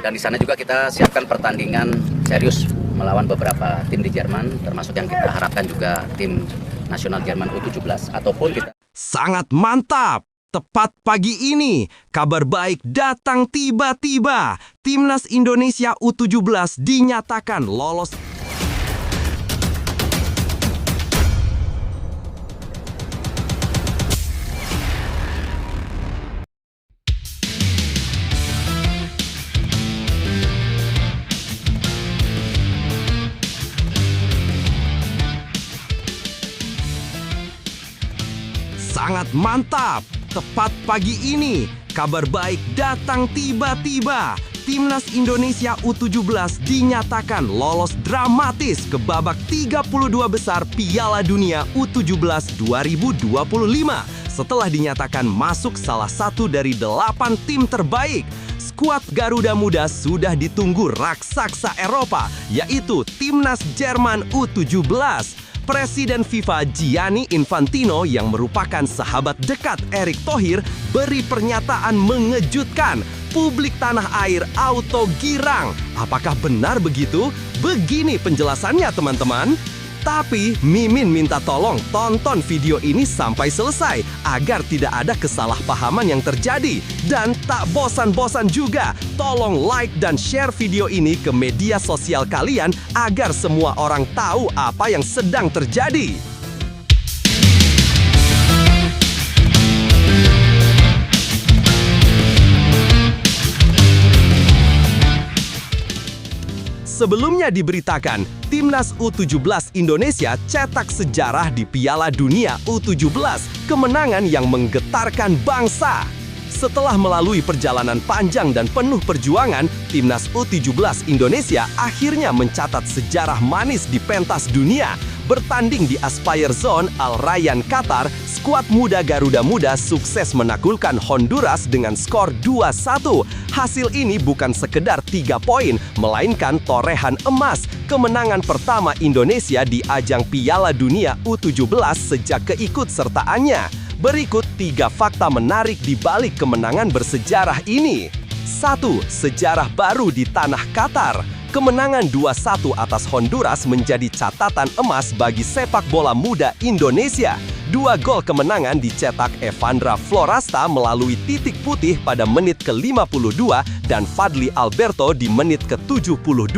Dan di sana juga kita siapkan pertandingan serius melawan beberapa tim di Jerman, termasuk yang kita harapkan juga tim nasional Jerman U17 ataupun kita. Sangat mantap! Tepat pagi ini, kabar baik datang tiba-tiba. Timnas Indonesia U17 dinyatakan lolos. Sangat mantap! Tepat pagi ini, kabar baik datang tiba-tiba. Timnas Indonesia U17 dinyatakan lolos dramatis ke babak 32 besar Piala Dunia U17 2025 setelah dinyatakan masuk salah satu dari 8 tim terbaik. Skuad Garuda Muda sudah ditunggu raksasa Eropa, yaitu Timnas Jerman U17. Presiden FIFA Gianni Infantino yang merupakan sahabat dekat Erick Thohir beri pernyataan mengejutkan. Publik tanah air auto girang. Apakah benar begitu? Begini penjelasannya teman-teman. Tapi Mimin minta tolong tonton video ini sampai selesai agar tidak ada kesalahpahaman yang terjadi. Dan tak bosan-bosan juga, tolong like dan share video ini ke media sosial kalian agar semua orang tahu apa yang sedang terjadi. Sebelumnya diberitakan, Timnas U17 Indonesia cetak sejarah di Piala Dunia U17, kemenangan yang menggetarkan bangsa. Setelah melalui perjalanan panjang dan penuh perjuangan, Timnas U17 Indonesia akhirnya mencatat sejarah manis di pentas dunia. Bertanding di Aspire Zone Al Rayyan Qatar, skuad muda Garuda Muda sukses menaklukkan Honduras dengan skor 2-1. Hasil ini bukan sekedar 3 poin, melainkan torehan emas, kemenangan pertama Indonesia di ajang Piala Dunia U17 sejak keikutsertaannya. Berikut 3 fakta menarik di balik kemenangan bersejarah ini. 1. Sejarah baru di tanah Qatar. Kemenangan 2-1 atas Honduras menjadi catatan emas bagi sepak bola muda Indonesia. 2 gol kemenangan dicetak Evandra Florasta melalui titik putih pada menit ke-52 dan Fadli Alberto di menit ke-72.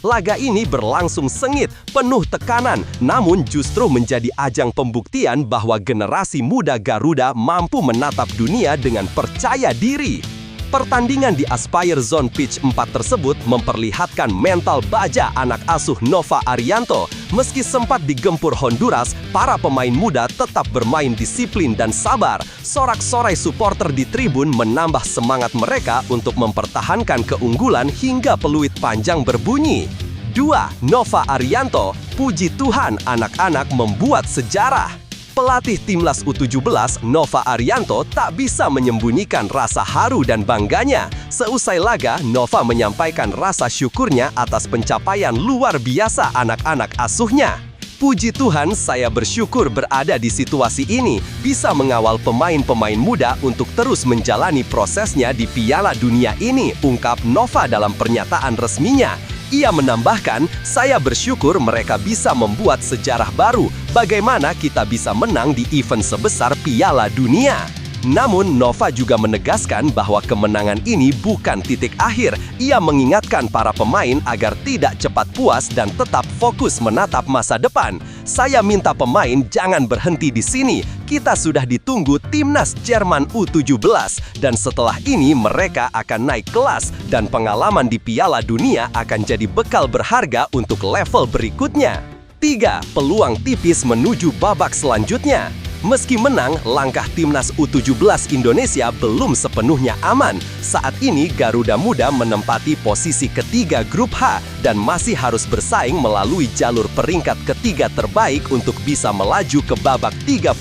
Laga ini berlangsung sengit, penuh tekanan, namun justru menjadi ajang pembuktian bahwa generasi muda Garuda mampu menatap dunia dengan percaya diri. Pertandingan di Aspire Zone Pitch 4 tersebut memperlihatkan mental baja anak asuh Nova Arianto. Meski sempat digempur Honduras, para pemain muda tetap bermain disiplin dan sabar. Sorak-sorai supporter di tribun menambah semangat mereka untuk mempertahankan keunggulan hingga peluit panjang berbunyi. 2. Nova Arianto, puji Tuhan anak-anak membuat sejarah. Pelatih Timnas U17, Nova Arianto, tak bisa menyembunyikan rasa haru dan bangganya. Seusai laga, Nova menyampaikan rasa syukurnya atas pencapaian luar biasa anak-anak asuhnya. Puji Tuhan, saya bersyukur berada di situasi ini, bisa mengawal pemain-pemain muda untuk terus menjalani prosesnya di Piala Dunia ini, ungkap Nova dalam pernyataan resminya. Ia menambahkan, saya bersyukur mereka bisa membuat sejarah baru. Bagaimana kita bisa menang di event sebesar Piala Dunia? Namun, Nova juga menegaskan bahwa kemenangan ini bukan titik akhir. Ia mengingatkan para pemain agar tidak cepat puas dan tetap fokus menatap masa depan. Saya minta pemain jangan berhenti di sini. Kita sudah ditunggu Timnas Jerman U17 dan setelah ini mereka akan naik kelas dan pengalaman di Piala Dunia akan jadi bekal berharga untuk level berikutnya. 3. Peluang tipis menuju babak selanjutnya. Meski menang, langkah Timnas U17 Indonesia belum sepenuhnya aman. Saat ini Garuda Muda menempati posisi ketiga grup H dan masih harus bersaing melalui jalur peringkat ketiga terbaik untuk bisa melaju ke babak 32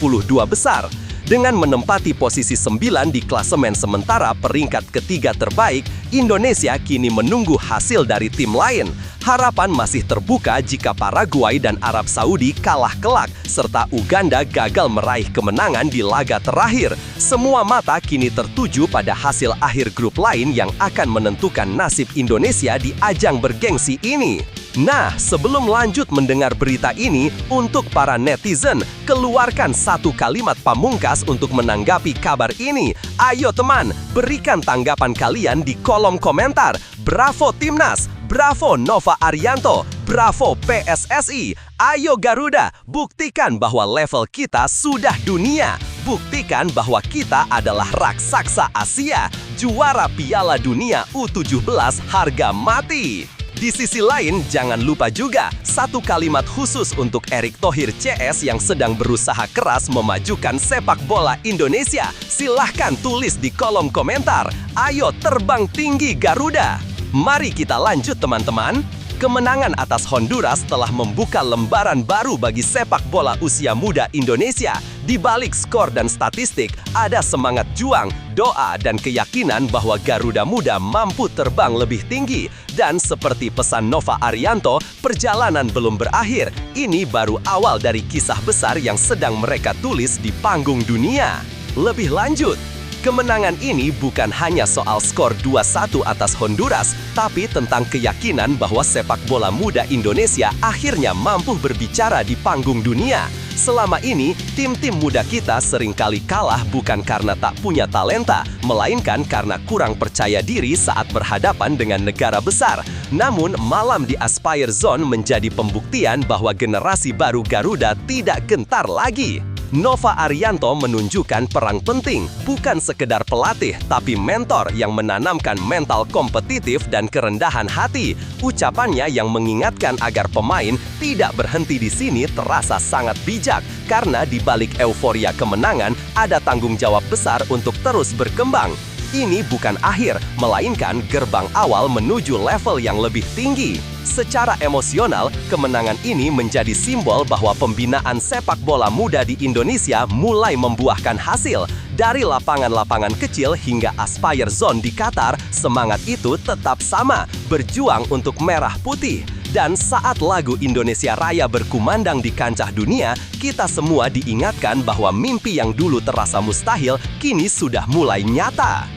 besar. Dengan menempati posisi 9 di klasemen sementara peringkat ketiga terbaik, Indonesia kini menunggu hasil dari tim lain. harapan masih terbuka jika Paraguay dan Arab Saudi kalah kelak, serta Uganda gagal meraih kemenangan di laga terakhir. Semua mata kini tertuju pada hasil akhir grup lain yang akan menentukan nasib Indonesia di ajang bergengsi ini. Nah, sebelum lanjut mendengar berita ini, untuk para netizen, keluarkan satu kalimat pamungkas untuk menanggapi kabar ini. Ayo teman, berikan tanggapan kalian di kolom komentar. Bravo Timnas, bravo Nova Arianto, bravo PSSI. Ayo Garuda, buktikan bahwa level kita sudah dunia. Buktikan bahwa kita adalah raksasa Asia, juara Piala Dunia U17 harga mati. Di sisi lain, jangan lupa juga satu kalimat khusus untuk Erick Thohir CS yang sedang berusaha keras memajukan sepak bola Indonesia. Silahkan tulis di kolom komentar. Ayo terbang tinggi Garuda. Mari kita lanjut teman-teman. Kemenangan atas Honduras telah membuka lembaran baru bagi sepak bola usia muda Indonesia. Di balik skor dan statistik, ada semangat juang, doa, dan keyakinan bahwa Garuda Muda mampu terbang lebih tinggi. Dan seperti pesan Nova Arianto, perjalanan belum berakhir. Ini baru awal dari kisah besar yang sedang mereka tulis di panggung dunia. Lebih lanjut, kemenangan ini bukan hanya soal skor 2-1 atas Honduras, tapi tentang keyakinan bahwa sepak bola muda Indonesia akhirnya mampu berbicara di panggung dunia. Selama ini, tim-tim muda kita seringkali kalah bukan karena tak punya talenta, melainkan karena kurang percaya diri saat berhadapan dengan negara besar. Namun, malam di Aspire Zone menjadi pembuktian bahwa generasi baru Garuda tidak gentar lagi. Nova Arianto menunjukkan perang penting, bukan sekedar pelatih, tapi mentor yang menanamkan mental kompetitif dan kerendahan hati. Ucapannya yang mengingatkan agar pemain tidak berhenti di sini terasa sangat bijak, karena di balik euforia kemenangan ada tanggung jawab besar untuk terus berkembang. Ini bukan akhir, melainkan gerbang awal menuju level yang lebih tinggi. Secara emosional, kemenangan ini menjadi simbol bahwa pembinaan sepak bola muda di Indonesia mulai membuahkan hasil. Dari lapangan-lapangan kecil hingga Aspire Zone di Qatar, semangat itu tetap sama, berjuang untuk merah putih. Dan saat lagu Indonesia Raya berkumandang di kancah dunia, kita semua diingatkan bahwa mimpi yang dulu terasa mustahil, kini sudah mulai nyata.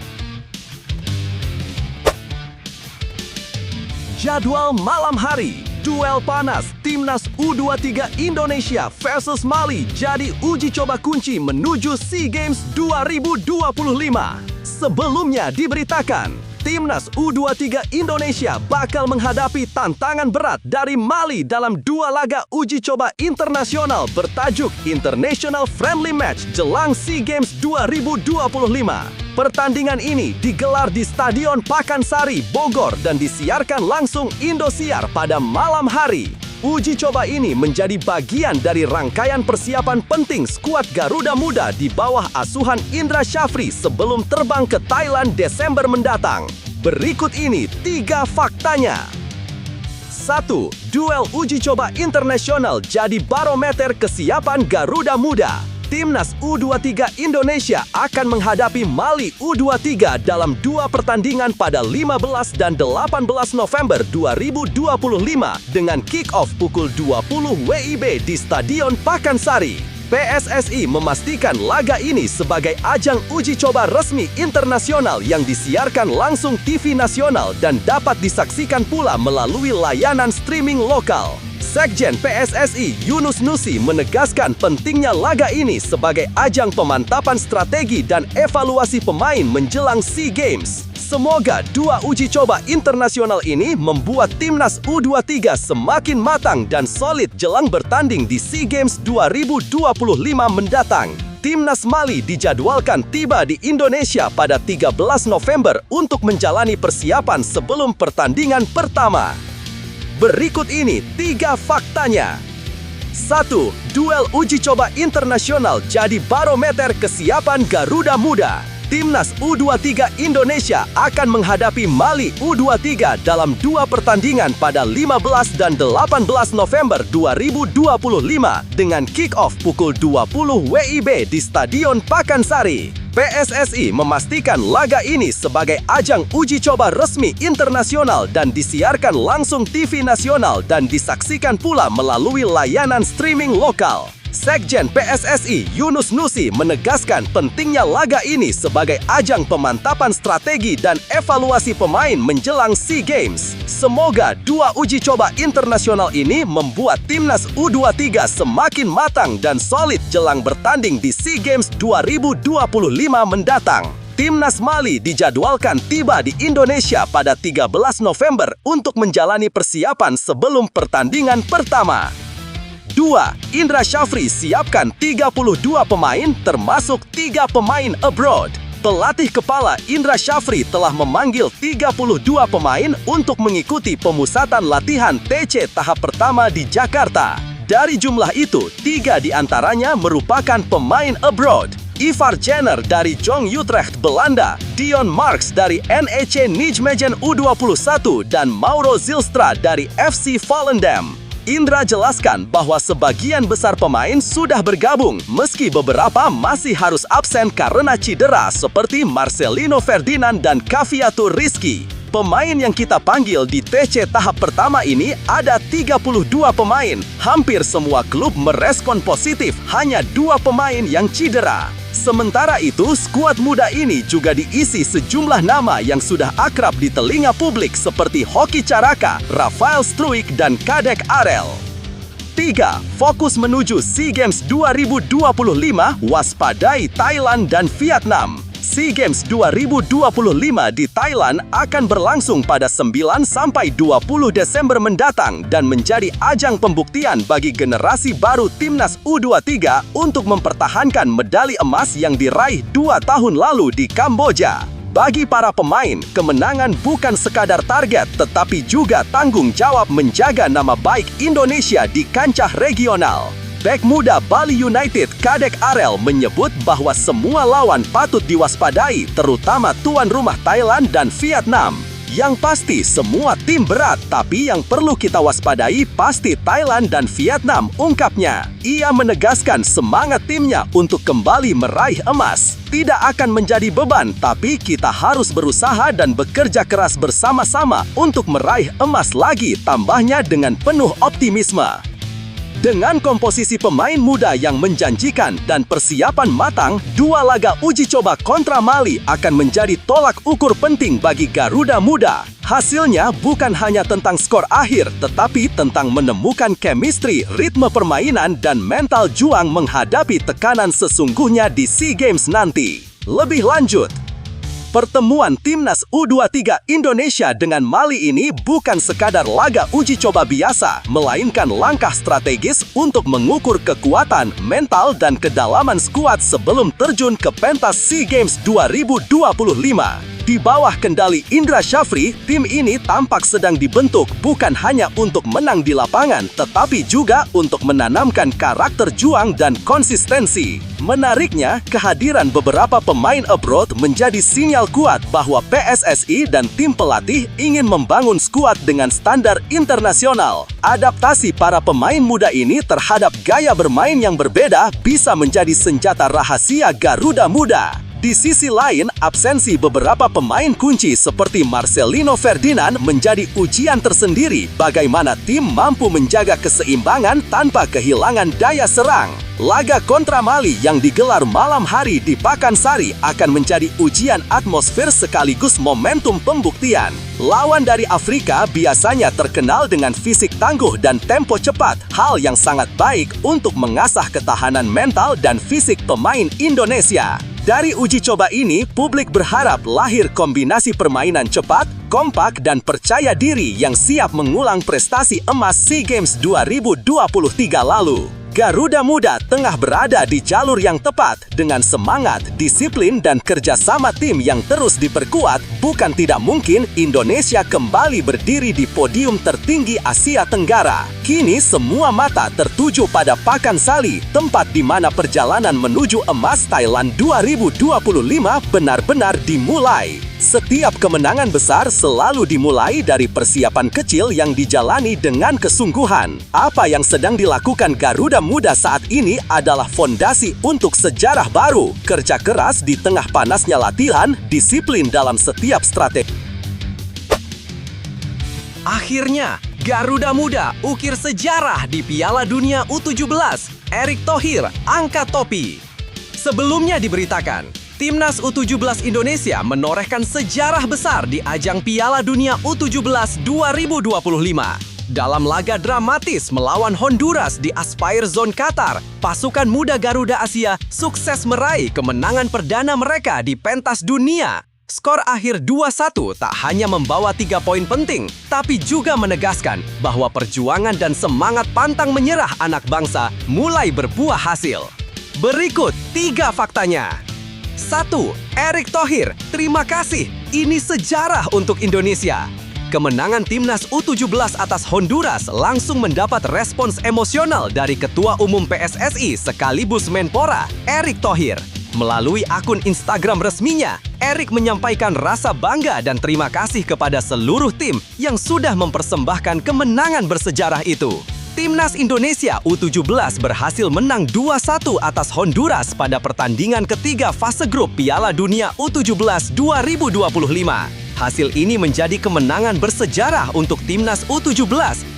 Jadwal malam hari, duel panas Timnas U23 Indonesia versus Mali jadi uji coba kunci menuju SEA Games 2025. Sebelumnya diberitakan, Timnas U23 Indonesia bakal menghadapi tantangan berat dari Mali dalam dua laga uji coba internasional bertajuk International Friendly Match jelang SEA Games 2025. Pertandingan ini digelar di Stadion Pakansari, Bogor dan disiarkan langsung Indosiar pada malam hari. Uji coba ini menjadi bagian dari rangkaian persiapan penting skuad Garuda Muda di bawah asuhan Indra Syafri sebelum terbang ke Thailand Desember mendatang. Berikut ini 3 faktanya. 1. Duel uji coba internasional jadi barometer kesiapan Garuda Muda. Timnas U23 Indonesia akan menghadapi Mali U23 dalam 2 pertandingan pada 15 dan 18 November 2025 dengan kick-off pukul 20 WIB di Stadion Pakansari. PSSI memastikan laga ini sebagai ajang uji coba resmi internasional yang disiarkan langsung TV nasional dan dapat disaksikan pula melalui layanan streaming lokal. Sekjen PSSI Yunus Nusi menegaskan pentingnya laga ini sebagai ajang pemantapan strategi dan evaluasi pemain menjelang SEA Games. Semoga 2 uji coba internasional ini membuat Timnas U23 semakin matang dan solid jelang bertanding di SEA Games 2025 mendatang. Timnas Mali dijadwalkan tiba di Indonesia pada 13 November untuk menjalani persiapan sebelum pertandingan pertama. Berikut ini 3 faktanya. 1. Duel uji coba internasional jadi barometer kesiapan Garuda Muda. Timnas U23 Indonesia akan menghadapi Mali U23 dalam 2 pertandingan pada 15 dan 18 November 2025 dengan kick-off pukul 20 WIB di Stadion Pakansari. PSSI memastikan laga ini sebagai ajang uji coba resmi internasional dan disiarkan langsung TV nasional dan disaksikan pula melalui layanan streaming lokal. Sekjen PSSI Yunus Nusi menegaskan pentingnya laga ini sebagai ajang pemantapan strategi dan evaluasi pemain menjelang SEA Games. Semoga dua uji coba internasional ini membuat timnas U23 semakin matang dan solid jelang bertanding di SEA Games 2025 mendatang. Timnas Mali dijadwalkan tiba di Indonesia pada 13 November untuk menjalani persiapan sebelum pertandingan pertama. 2. Indra Syafri siapkan 32 pemain termasuk 3 pemain abroad. Pelatih kepala Indra Syafri telah memanggil 32 pemain untuk mengikuti pemusatan latihan TC tahap pertama di Jakarta. Dari jumlah itu, 3 diantaranya merupakan pemain abroad. Ivar Jenner dari Jong Utrecht, Belanda, Dion Marks dari NEC Nijmegen U21, dan Mauro Zylstra dari FC Volendam. Indra jelaskan bahwa sebagian besar pemain sudah bergabung, meski beberapa masih harus absen karena cedera seperti Marcelino Ferdinand dan Kaviatur Rizky. Pemain yang kita panggil di TC tahap pertama ini ada 32 pemain. Hampir semua klub merespon positif, hanya 2 pemain yang cedera. Sementara itu, skuad muda ini juga diisi sejumlah nama yang sudah akrab di telinga publik seperti Hoki Caraka, Rafael Struik, dan Kadek Arel. 3. Fokus menuju SEA Games 2025, waspadai Thailand dan Vietnam. SEA Games 2025 di Thailand akan berlangsung pada 9-20 Desember mendatang dan menjadi ajang pembuktian bagi generasi baru timnas U23 untuk mempertahankan medali emas yang diraih 2 tahun lalu di Kamboja. Bagi para pemain, kemenangan bukan sekadar target tetapi juga tanggung jawab menjaga nama baik Indonesia di kancah regional. Bek muda Bali United Kadek Arel menyebut bahwa semua lawan patut diwaspadai, terutama tuan rumah Thailand dan Vietnam. Yang pasti semua tim berat, tapi yang perlu kita waspadai pasti Thailand dan Vietnam, ungkapnya. Ia menegaskan semangat timnya untuk kembali meraih emas tidak akan menjadi beban, tapi kita harus berusaha dan bekerja keras bersama-sama untuk meraih emas lagi, tambahnya dengan penuh optimisme. Dengan komposisi pemain muda yang menjanjikan dan persiapan matang, 2 laga uji coba kontra Mali akan menjadi tolak ukur penting bagi Garuda Muda. Hasilnya bukan hanya tentang skor akhir, tetapi tentang menemukan chemistry, ritme permainan, dan mental juang menghadapi tekanan sesungguhnya di SEA Games nanti. Lebih lanjut, pertemuan timnas U23 Indonesia dengan Mali ini bukan sekadar laga uji coba biasa, melainkan langkah strategis untuk mengukur kekuatan, mental, dan kedalaman skuad sebelum terjun ke pentas SEA Games 2025. Di bawah kendali Indra Syafri, tim ini tampak sedang dibentuk bukan hanya untuk menang di lapangan, tetapi juga untuk menanamkan karakter juang dan konsistensi. Menariknya, kehadiran beberapa pemain abroad menjadi sinyal kuat bahwa PSSI dan tim pelatih ingin membangun skuad dengan standar internasional. Adaptasi para pemain muda ini terhadap gaya bermain yang berbeda bisa menjadi senjata rahasia Garuda Muda. Di sisi lain, absensi beberapa pemain kunci seperti Marcelino Ferdinand menjadi ujian tersendiri bagaimana tim mampu menjaga keseimbangan tanpa kehilangan daya serang. Laga kontra Mali yang digelar malam hari di Pakansari akan menjadi ujian atmosfer sekaligus momentum pembuktian. Lawan dari Afrika biasanya terkenal dengan fisik tangguh dan tempo cepat, hal yang sangat baik untuk mengasah ketahanan mental dan fisik pemain Indonesia. Dari uji coba ini, publik berharap lahir kombinasi permainan cepat, kompak, dan percaya diri yang siap mengulang prestasi emas SEA Games 2023 lalu. Garuda Muda tengah berada di jalur yang tepat dengan semangat, disiplin, dan kerjasama tim yang terus diperkuat. Bukan tidak mungkin Indonesia kembali berdiri di podium tertinggi Asia Tenggara. Kini semua mata tertuju pada Pakansari, tempat di mana perjalanan menuju emas Thailand 2025 benar-benar dimulai. Setiap kemenangan besar selalu dimulai dari persiapan kecil yang dijalani dengan kesungguhan. Apa yang sedang dilakukan Garuda Muda saat ini adalah fondasi untuk sejarah baru. Kerja keras di tengah panasnya latihan, disiplin dalam setiap strategi. Akhirnya, Garuda Muda ukir sejarah di Piala Dunia U17. Erick Thohir angkat topi. Sebelumnya diberitakan, Timnas U17 Indonesia menorehkan sejarah besar di ajang Piala Dunia U17 2025. Dalam laga dramatis melawan Honduras di Aspire Zone Qatar, pasukan muda Garuda Asia sukses meraih kemenangan perdana mereka di pentas dunia. Skor akhir 2-1 tak hanya membawa 3 poin penting, tapi juga menegaskan bahwa perjuangan dan semangat pantang menyerah anak bangsa mulai berbuah hasil. Berikut 3 faktanya. 1. Erick Thohir, terima kasih. Ini sejarah untuk Indonesia. Kemenangan Timnas U17 atas Honduras langsung mendapat respons emosional dari Ketua Umum PSSI sekaligus Menpora, Erick Thohir. Melalui akun Instagram resminya, Erick menyampaikan rasa bangga dan terima kasih kepada seluruh tim yang sudah mempersembahkan kemenangan bersejarah itu. Timnas Indonesia U17 berhasil menang 2-1 atas Honduras pada pertandingan ketiga fase grup Piala Dunia U17 2025. Hasil ini menjadi kemenangan bersejarah untuk Timnas U17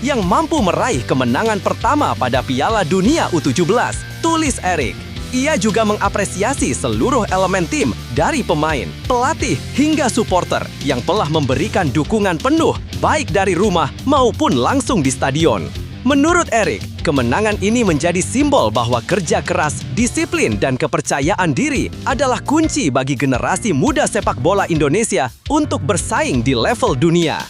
yang mampu meraih kemenangan pertama pada Piala Dunia U17, tulis Erick. Ia juga mengapresiasi seluruh elemen tim, dari pemain, pelatih, hingga supporter yang telah memberikan dukungan penuh baik dari rumah maupun langsung di stadion. Menurut Erick, kemenangan ini menjadi simbol bahwa kerja keras, disiplin, dan kepercayaan diri adalah kunci bagi generasi muda sepak bola Indonesia untuk bersaing di level dunia.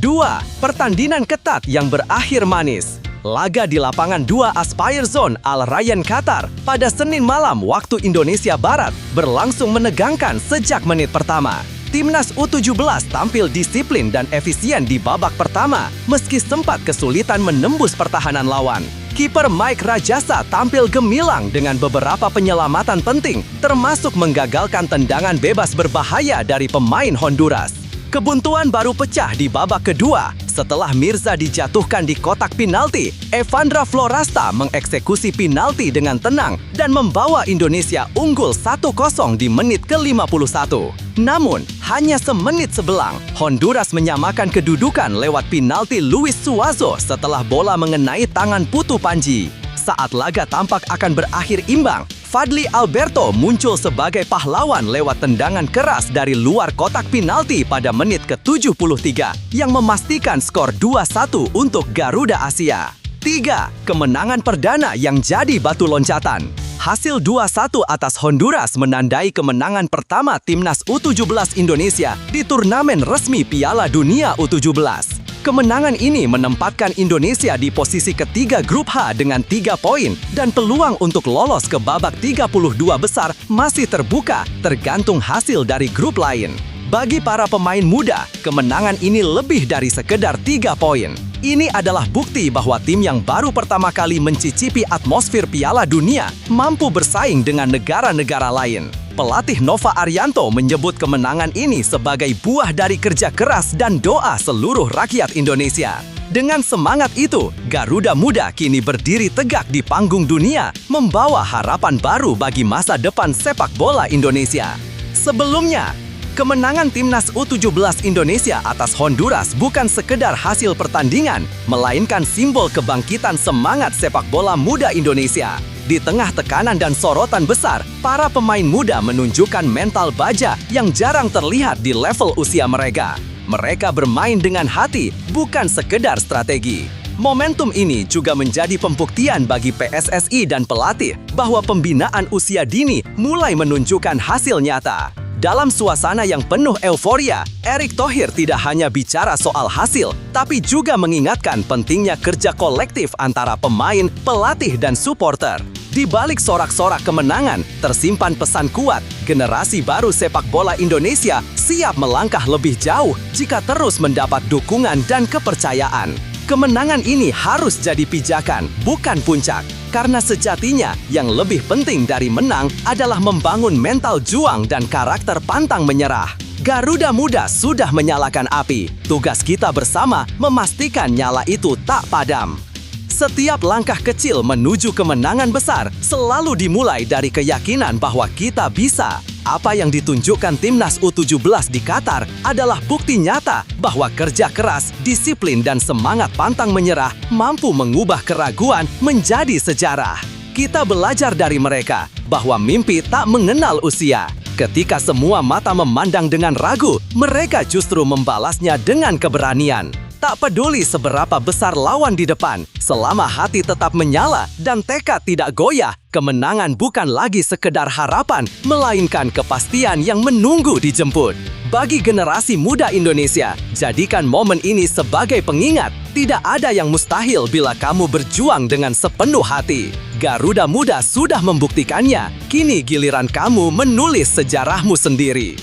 2. Pertandingan ketat yang berakhir manis. Laga di lapangan 2 Aspire Zone Al Rayyan Qatar pada Senin malam waktu Indonesia Barat berlangsung menegangkan sejak menit pertama. Timnas U17 tampil disiplin dan efisien di babak pertama, meski sempat kesulitan menembus pertahanan lawan. Kiper Mike Rajasa tampil gemilang dengan beberapa penyelamatan penting, termasuk menggagalkan tendangan bebas berbahaya dari pemain Honduras. Kebuntuan baru pecah di babak kedua setelah Mirza dijatuhkan di kotak penalti. Evandra Florasta mengeksekusi penalti dengan tenang dan membawa Indonesia unggul 1-0 di menit ke-51. Namun, hanya semenit sebelang, Honduras menyamakan kedudukan lewat penalti Luis Suazo setelah bola mengenai tangan Putu Panji. Saat laga tampak akan berakhir imbang, Fadli Alberto muncul sebagai pahlawan lewat tendangan keras dari luar kotak penalti pada menit ke-73 yang memastikan skor 2-1 untuk Garuda Asia. 3. Kemenangan perdana yang jadi batu loncatan. Hasil 2-1 atas Honduras menandai kemenangan pertama Timnas U17 Indonesia di turnamen resmi Piala Dunia U17. Kemenangan ini menempatkan Indonesia di posisi ketiga grup H dengan 3 poin dan peluang untuk lolos ke babak 32 besar masih terbuka tergantung hasil dari grup lain. Bagi para pemain muda, kemenangan ini lebih dari sekedar 3 poin. Ini adalah bukti bahwa tim yang baru pertama kali mencicipi atmosfer Piala Dunia mampu bersaing dengan negara-negara lain. Pelatih Nova Arianto menyebut kemenangan ini sebagai buah dari kerja keras dan doa seluruh rakyat Indonesia. Dengan semangat itu, Garuda Muda kini berdiri tegak di panggung dunia, membawa harapan baru bagi masa depan sepak bola Indonesia. Sebelumnya, kemenangan Timnas U17 Indonesia atas Honduras bukan sekedar hasil pertandingan, melainkan simbol kebangkitan semangat sepak bola muda Indonesia. Di tengah tekanan dan sorotan besar, para pemain muda menunjukkan mental baja yang jarang terlihat di level usia mereka. Mereka bermain dengan hati, bukan sekedar strategi. Momentum ini juga menjadi pembuktian bagi PSSI dan pelatih bahwa pembinaan usia dini mulai menunjukkan hasil nyata. Dalam suasana yang penuh euforia, Erick Thohir tidak hanya bicara soal hasil, tapi juga mengingatkan pentingnya kerja kolektif antara pemain, pelatih, dan supporter. Di balik sorak-sorak kemenangan, tersimpan pesan kuat, generasi baru sepak bola Indonesia siap melangkah lebih jauh jika terus mendapat dukungan dan kepercayaan. Kemenangan ini harus jadi pijakan, bukan puncak. Karena sejatinya, yang lebih penting dari menang adalah membangun mental juang dan karakter pantang menyerah. Garuda Muda sudah menyalakan api. Tugas kita bersama memastikan nyala itu tak padam. Setiap langkah kecil menuju kemenangan besar selalu dimulai dari keyakinan bahwa kita bisa. Apa yang ditunjukkan Timnas U17 di Qatar adalah bukti nyata bahwa kerja keras, disiplin, dan semangat pantang menyerah mampu mengubah keraguan menjadi sejarah. Kita belajar dari mereka bahwa mimpi tak mengenal usia. Ketika semua mata memandang dengan ragu, mereka justru membalasnya dengan keberanian. Tak peduli seberapa besar lawan di depan, selama hati tetap menyala dan tekad tidak goyah, kemenangan bukan lagi sekedar harapan, melainkan kepastian yang menunggu dijemput. Bagi generasi muda Indonesia, jadikan momen ini sebagai pengingat. Tidak ada yang mustahil bila kamu berjuang dengan sepenuh hati. Garuda Muda sudah membuktikannya. Kini giliran kamu menulis sejarahmu sendiri.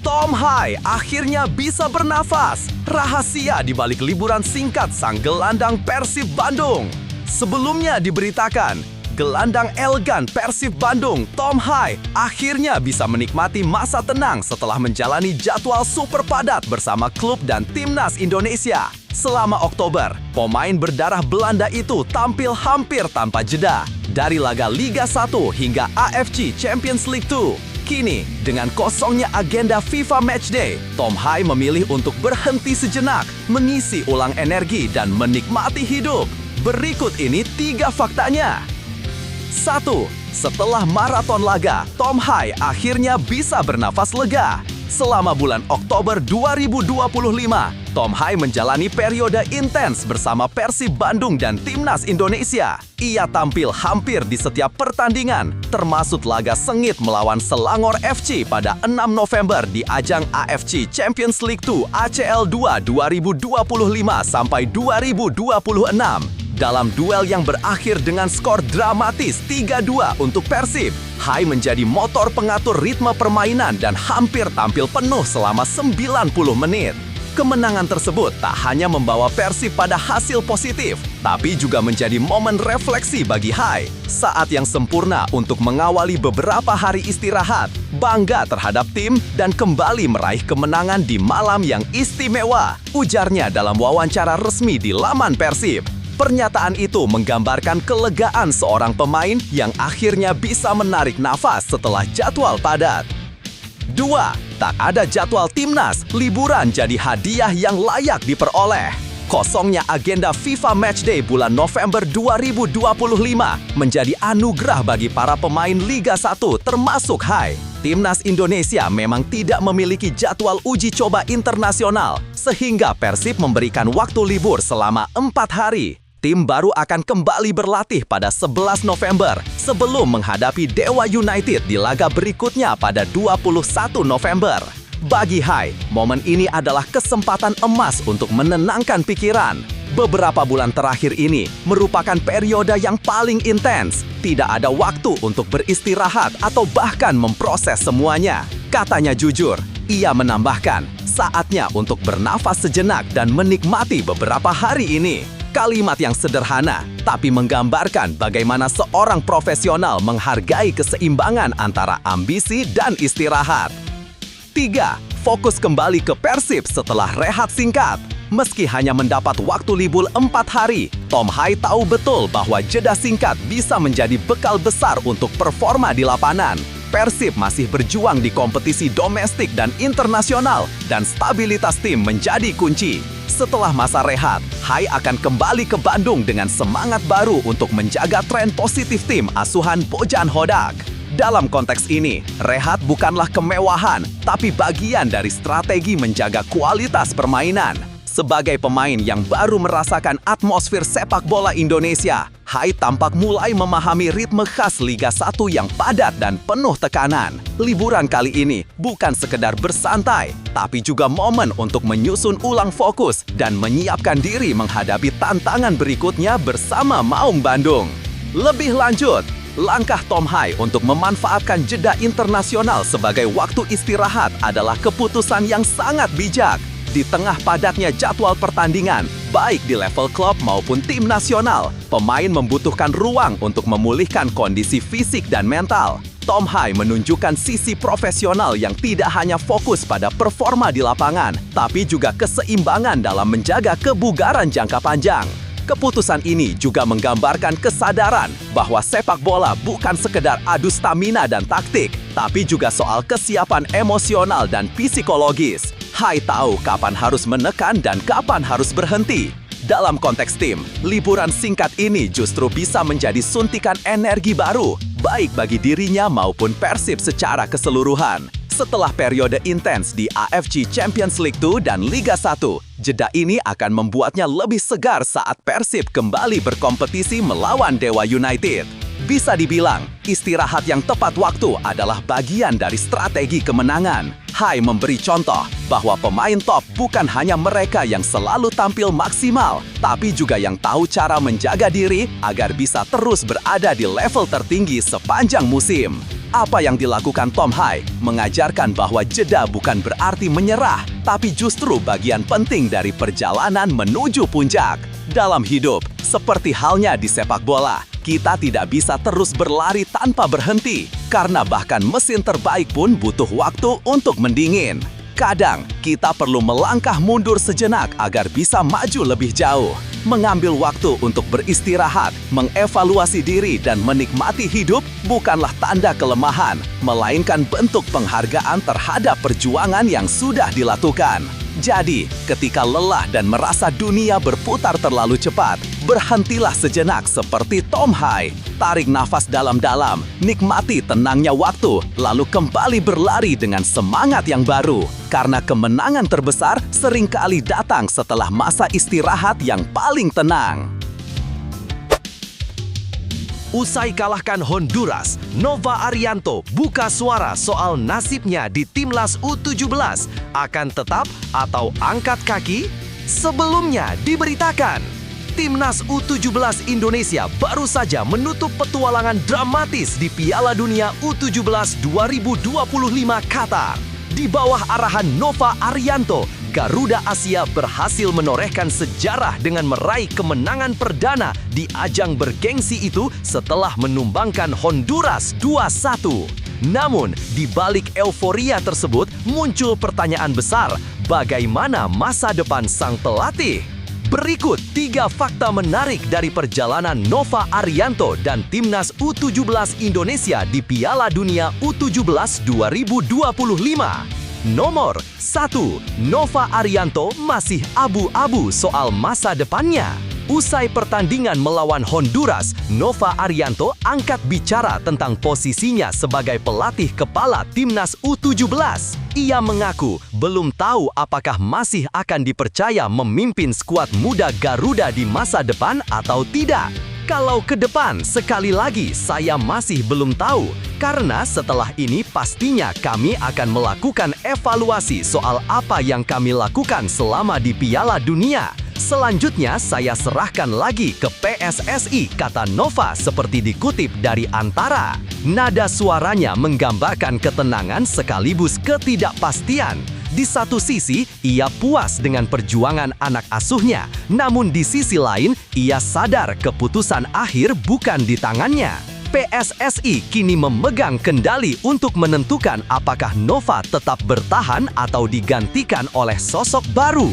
Tom Hai akhirnya bisa bernafas. Rahasia di balik liburan singkat sang gelandang Persib Bandung. Sebelumnya diberitakan, gelandang elegan Persib Bandung, Tom Hai, akhirnya bisa menikmati masa tenang setelah menjalani jadwal super padat bersama klub dan timnas Indonesia. Selama Oktober, pemain berdarah Belanda itu tampil hampir tanpa jeda, dari laga Liga 1 hingga AFC Champions League 2. Kini, dengan kosongnya agenda FIFA Matchday, Tom Hai memilih untuk berhenti sejenak, mengisi ulang energi dan menikmati hidup. Berikut ini 3 faktanya. 1. Setelah maraton laga, Tom Hai akhirnya bisa bernafas lega. Selama bulan Oktober 2025, Tom Hai menjalani periode intens bersama Persib Bandung dan Timnas Indonesia. Ia tampil hampir di setiap pertandingan, termasuk laga sengit melawan Selangor FC pada 6 November di ajang AFC Champions League 2 ACL 2 2025 sampai 2026. Dalam duel yang berakhir dengan skor dramatis 3-2 untuk Persib, Hai menjadi motor pengatur ritme permainan dan hampir tampil penuh selama 90 menit. Kemenangan tersebut tak hanya membawa Persib pada hasil positif, tapi juga menjadi momen refleksi bagi Hai. Saat yang sempurna untuk mengawali beberapa hari istirahat, bangga terhadap tim, dan kembali meraih kemenangan di malam yang istimewa, ujarnya dalam wawancara resmi di laman Persib. Pernyataan itu menggambarkan kelegaan seorang pemain yang akhirnya bisa menarik nafas setelah jadwal padat. 2. Tak ada jadwal timnas, liburan jadi hadiah yang layak diperoleh. Kosongnya agenda FIFA Matchday bulan November 2025 menjadi anugerah bagi para pemain Liga 1 termasuk Hai. Timnas Indonesia memang tidak memiliki jadwal uji coba internasional, sehingga Persib memberikan waktu libur selama 4 hari. Tim baru akan kembali berlatih pada 11 November sebelum menghadapi Dewa United di laga berikutnya pada 21 November. Bagi Hai, momen ini adalah kesempatan emas untuk menenangkan pikiran. Beberapa bulan terakhir ini merupakan periode yang paling intens. Tidak ada waktu untuk beristirahat atau bahkan memproses semuanya. Katanya jujur, ia menambahkan, saatnya untuk bernafas sejenak dan menikmati beberapa hari ini. Kalimat yang sederhana, tapi menggambarkan bagaimana seorang profesional menghargai keseimbangan antara ambisi dan istirahat. 3. Fokus kembali ke Persib setelah rehat singkat. Meski hanya mendapat waktu libur 4 hari, Tom Hai tahu betul bahwa jeda singkat bisa menjadi bekal besar untuk performa di lapangan. Persib masih berjuang di kompetisi domestik dan internasional, dan stabilitas tim menjadi kunci. Setelah masa rehat, Hai akan kembali ke Bandung dengan semangat baru untuk menjaga tren positif tim asuhan Bojan Hodak. Dalam konteks ini, rehat bukanlah kemewahan, tapi bagian dari strategi menjaga kualitas permainan. Sebagai pemain yang baru merasakan atmosfer sepak bola Indonesia, Hai tampak mulai memahami ritme khas Liga 1 yang padat dan penuh tekanan. Liburan kali ini bukan sekedar bersantai, tapi juga momen untuk menyusun ulang fokus dan menyiapkan diri menghadapi tantangan berikutnya bersama Maung Bandung. Lebih lanjut, langkah Tom Hai untuk memanfaatkan jeda internasional sebagai waktu istirahat adalah keputusan yang sangat bijak. Di tengah padatnya jadwal pertandingan, baik di level klub maupun tim nasional, pemain membutuhkan ruang untuk memulihkan kondisi fisik dan mental. Tom Hai menunjukkan sisi profesional yang tidak hanya fokus pada performa di lapangan, tapi juga keseimbangan dalam menjaga kebugaran jangka panjang. Keputusan ini juga menggambarkan kesadaran bahwa sepak bola bukan sekedar adu stamina dan taktik, tapi juga soal kesiapan emosional dan psikologis. Hai tahu kapan harus menekan dan kapan harus berhenti. Dalam konteks tim, liburan singkat ini justru bisa menjadi suntikan energi baru, baik bagi dirinya maupun Persib secara keseluruhan. Setelah periode intens di AFC Champions League 2 dan Liga 1, jeda ini akan membuatnya lebih segar saat Persib kembali berkompetisi melawan Dewa United. Bisa dibilang, istirahat yang tepat waktu adalah bagian dari strategi kemenangan. Hai memberi contoh bahwa pemain top bukan hanya mereka yang selalu tampil maksimal, tapi juga yang tahu cara menjaga diri agar bisa terus berada di level tertinggi sepanjang musim. Apa yang dilakukan Tom Hai mengajarkan bahwa jeda bukan berarti menyerah, tapi justru bagian penting dari perjalanan menuju puncak. Dalam hidup, seperti halnya di sepak bola, kita tidak bisa terus berlari tanpa berhenti, karena bahkan mesin terbaik pun butuh waktu untuk mendingin. Kadang, kita perlu melangkah mundur sejenak agar bisa maju lebih jauh. Mengambil waktu untuk beristirahat, mengevaluasi diri, dan menikmati hidup bukanlah tanda kelemahan, melainkan bentuk penghargaan terhadap perjuangan yang sudah dilakukan. Jadi, ketika lelah dan merasa dunia berputar terlalu cepat, berhentilah sejenak seperti Tom Hai. Tarik nafas dalam-dalam, nikmati tenangnya waktu, lalu kembali berlari dengan semangat yang baru. Karena kemenangan terbesar seringkali datang setelah masa istirahat yang paling tenang. Usai kalahkan Honduras, Nova Arianto buka suara soal nasibnya di Timnas U17. Akan tetap atau angkat kaki? Sebelumnya diberitakan, Timnas U17 Indonesia baru saja menutup petualangan dramatis di Piala Dunia U17 2025 Qatar. Di bawah arahan Nova Arianto, Garuda Asia berhasil menorehkan sejarah dengan meraih kemenangan perdana di ajang bergengsi itu setelah menumbangkan Honduras 2-1. Namun, di balik euforia tersebut muncul pertanyaan besar, bagaimana masa depan sang pelatih? Berikut 3 fakta menarik dari perjalanan Nova Arianto dan Timnas U17 Indonesia di Piala Dunia U17 2025. Nomor 1. Nova Arianto masih abu-abu soal masa depannya. Usai pertandingan melawan Honduras, Nova Arianto angkat bicara tentang posisinya sebagai pelatih kepala Timnas U17. Ia mengaku belum tahu apakah masih akan dipercaya memimpin skuad muda Garuda di masa depan atau tidak. Kalau ke depan, sekali lagi saya masih belum tahu, karena setelah ini pastinya kami akan melakukan evaluasi soal apa yang kami lakukan selama di Piala Dunia. Selanjutnya saya serahkan lagi ke PSSI, kata Nova seperti dikutip dari Antara. Nada suaranya menggambarkan ketenangan sekaligus ketidakpastian. Di satu sisi, ia puas dengan perjuangan anak asuhnya. Namun di sisi lain, ia sadar keputusan akhir bukan di tangannya. PSSI kini memegang kendali untuk menentukan apakah Nova tetap bertahan atau digantikan oleh sosok baru.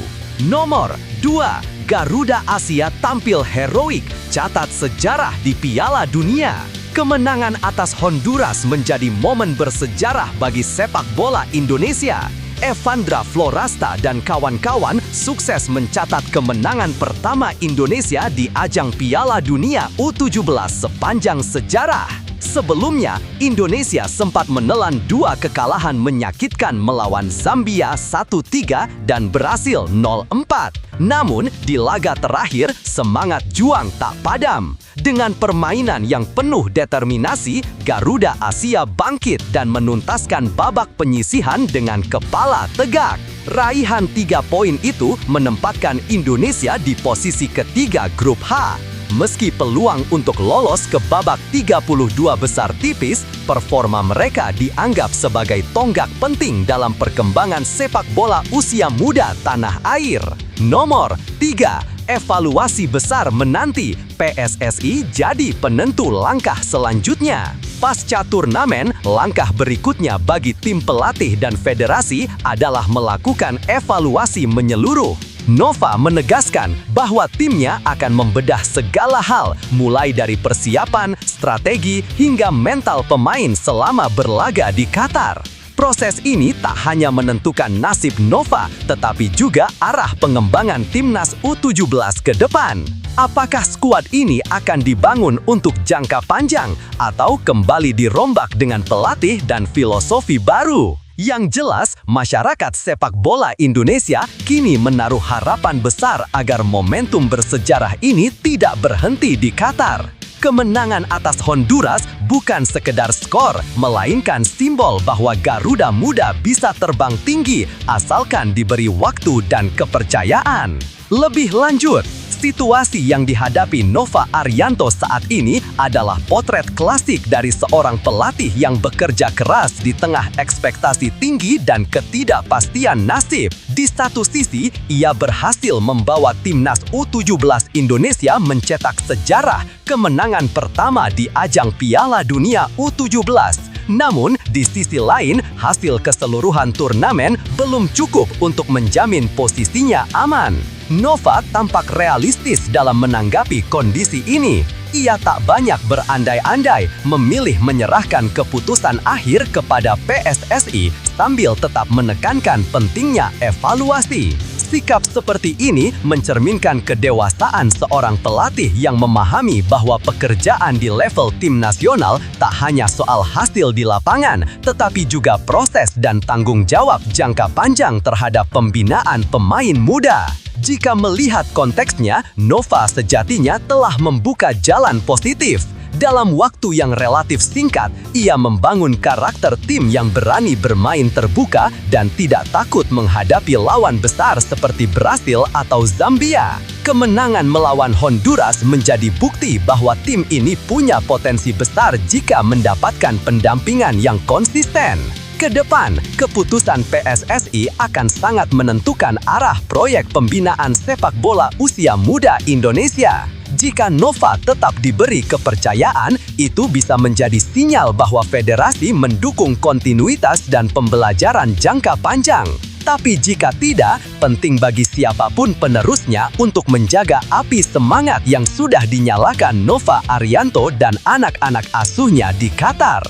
Nomor 2. Garuda Asia tampil heroik, catat sejarah di Piala Dunia. Kemenangan atas Honduras menjadi momen bersejarah bagi sepak bola Indonesia. Evandra Florasta dan kawan-kawan sukses mencatat kemenangan pertama Indonesia di ajang Piala Dunia U17 sepanjang sejarah. Sebelumnya, Indonesia sempat menelan 2 kekalahan menyakitkan melawan Zambia 1-3 dan Brasil 0-4. Namun, di laga terakhir, semangat juang tak padam. Dengan permainan yang penuh determinasi, Garuda Asia bangkit dan menuntaskan babak penyisihan dengan kepala tegak. Raihan 3 poin itu menempatkan Indonesia di posisi ketiga grup H. Meski peluang untuk lolos ke babak 32 besar tipis, performa mereka dianggap sebagai tonggak penting dalam perkembangan sepak bola usia muda tanah air. Nomor 3. Evaluasi besar menanti. PSSI jadi penentu langkah selanjutnya. Pasca turnamen, langkah berikutnya bagi tim pelatih dan federasi adalah melakukan evaluasi menyeluruh. Nova menegaskan bahwa timnya akan membedah segala hal, mulai dari persiapan, strategi, hingga mental pemain selama berlaga di Qatar. Proses ini tak hanya menentukan nasib Nova, tetapi juga arah pengembangan timnas U17 ke depan. Apakah skuad ini akan dibangun untuk jangka panjang atau kembali dirombak dengan pelatih dan filosofi baru? Yang jelas, masyarakat sepak bola Indonesia kini menaruh harapan besar agar momentum bersejarah ini tidak berhenti di Qatar. Kemenangan atas Honduras bukan sekedar skor, melainkan simbol bahwa Garuda Muda bisa terbang tinggi asalkan diberi waktu dan kepercayaan. Lebih lanjut, situasi yang dihadapi Nova Arianto saat ini adalah potret klasik dari seorang pelatih yang bekerja keras di tengah ekspektasi tinggi dan ketidakpastian nasib. Di satu sisi, ia berhasil membawa timnas U17 Indonesia mencetak sejarah kemenangan pertama di ajang Piala Dunia U17. Namun, di sisi lain, hasil keseluruhan turnamen belum cukup untuk menjamin posisinya aman. Nova tampak realistis dalam menanggapi kondisi ini. Ia tak banyak berandai-andai, memilih menyerahkan keputusan akhir kepada PSSI sambil tetap menekankan pentingnya evaluasi. Sikap seperti ini mencerminkan kedewasaan seorang pelatih yang memahami bahwa pekerjaan di level tim nasional tak hanya soal hasil di lapangan, tetapi juga proses dan tanggung jawab jangka panjang terhadap pembinaan pemain muda. Jika melihat konteksnya, Nova sejatinya telah membuka jalan positif. Dalam waktu yang relatif singkat, ia membangun karakter tim yang berani bermain terbuka dan tidak takut menghadapi lawan besar seperti Brasil atau Zambia. Kemenangan melawan Honduras menjadi bukti bahwa tim ini punya potensi besar jika mendapatkan pendampingan yang konsisten. Kedepan, keputusan PSSI akan sangat menentukan arah proyek pembinaan sepak bola usia muda Indonesia. Jika Nova tetap diberi kepercayaan, itu bisa menjadi sinyal bahwa federasi mendukung kontinuitas dan pembelajaran jangka panjang. Tapi jika tidak, penting bagi siapapun penerusnya untuk menjaga api semangat yang sudah dinyalakan Nova Arianto dan anak-anak asuhnya di Qatar.